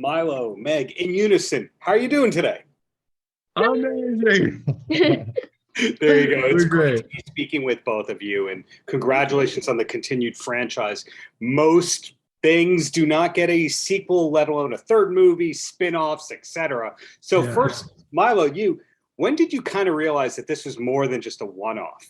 Milo, Meg, in unison. How are you doing today? Amazing. There you go. It's We're great great. to be speaking with both of you, and congratulations on the continued franchise. Most things do not get a sequel, let alone a third movie, spin-offs, etc. So Yeah. first, Milo, when did you kind of realize that this was more than just a one-off?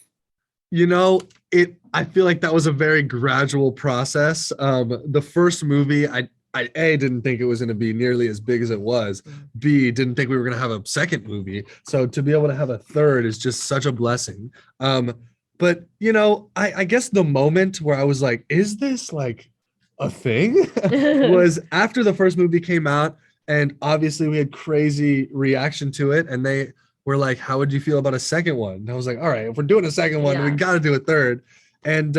I feel like that was a very gradual process. The first movie, I A, didn't think it was going to be nearly as big as it was. B, didn't think we were going to have a second movie. So to be able to have a third is just such a blessing. But I guess the moment where I was like, is this like a thing? was after the first movie came out, and obviously we had crazy reaction to it, and they were like, how would you feel about a second one? And I was like, all right, if we're doing a second one, we got to do a third. And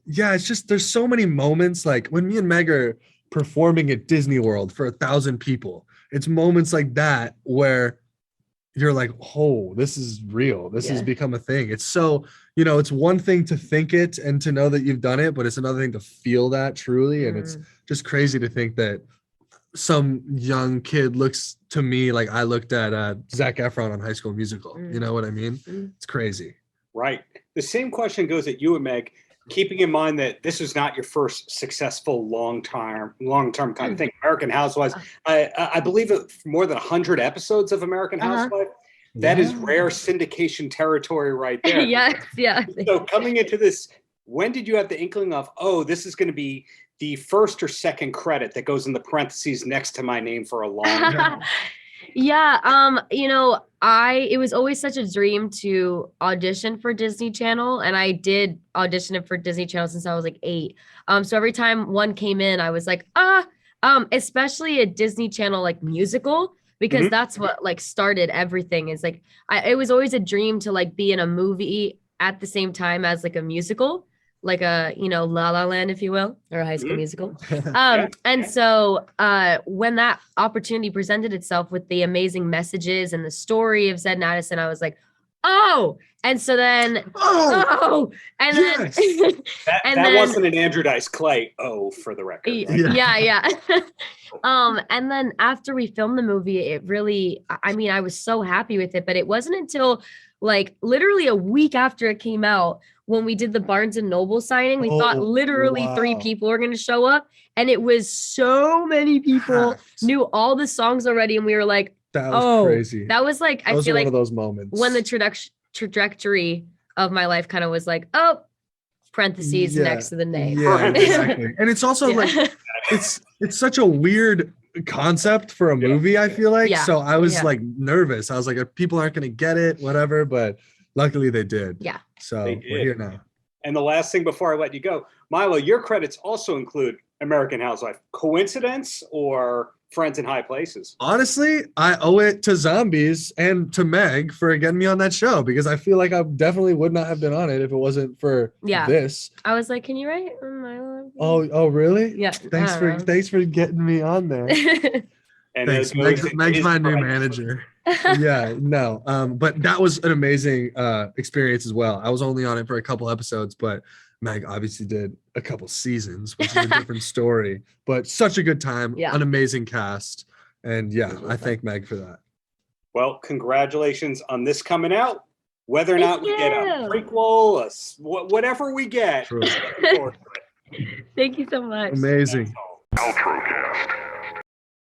it's just, there's so many moments, like when me and Meg are performing at Disney World for 1,000 people, it's moments like that where you're like, oh, this is real. This has become a thing. It's so, it's one thing to think it and to know that you've done it, but it's another thing to feel that truly. And it's just crazy to think that some young kid looks to me like I looked at Zac Efron on High School Musical. You know what I mean? It's crazy. Right. The same question goes at you and Meg, keeping in mind that this is not your first successful long-term kind of thing. American Housewives, I believe more than 100 episodes of American Housewives. That is rare syndication territory right there. Yeah. So coming into this, when did you have the inkling of, oh, this is going to be the first or second credit that goes in the parentheses next to my name for a long time? It was always such a dream to audition for Disney Channel, and I did audition for Disney Channel since I was like 8. So every time one came in, I was like, especially a Disney Channel like musical, because that's what like started everything. Is like it was always a dream to like be in a movie at the same time as like a musical, like a La La Land, if you will, or a High School Musical. And so when that opportunity presented itself with the amazing messages and the story of Zed and Addison, I was like, oh. And so then that wasn't an Andrew Dice Clay for the record, right? Yeah. And then after we filmed the movie, it really, I was so happy with it, but it wasn't until like literally a week after it came out when we did the Barnes and Noble signing. We thought literally 3 people were going to show up, and it was so many people knew all the songs already, and we were like, that was crazy. That was like, I feel like one of those moments when the trajectory of my life kind of was like, parentheses next to the name. Yeah, exactly. And it's also like it's such a weird concept for a movie, I feel like. So I was like nervous. I was like, people aren't gonna get it, whatever, but luckily they did. So we're here now. And the last thing before I let you go, Milo, your credits also include American Housewife. Coincidence or Friends in High Places? Honestly, I owe it to Zombies and to Meg for getting me on that show, because I feel like I definitely would not have been on it if it wasn't for this. I was like, can you write Milo? Oh, really? Yeah. Thanks for getting me on there. And thanks. Meg's my new manager. But that was an amazing experience as well. I was only on it for a couple episodes, but Meg obviously did a couple seasons, which is a different story, but such a good time, an amazing cast. And I thank Meg for that. Well, congratulations on this coming out. Whether or not we get a prequel, whatever we get. Thank you so much. Amazing. Outro.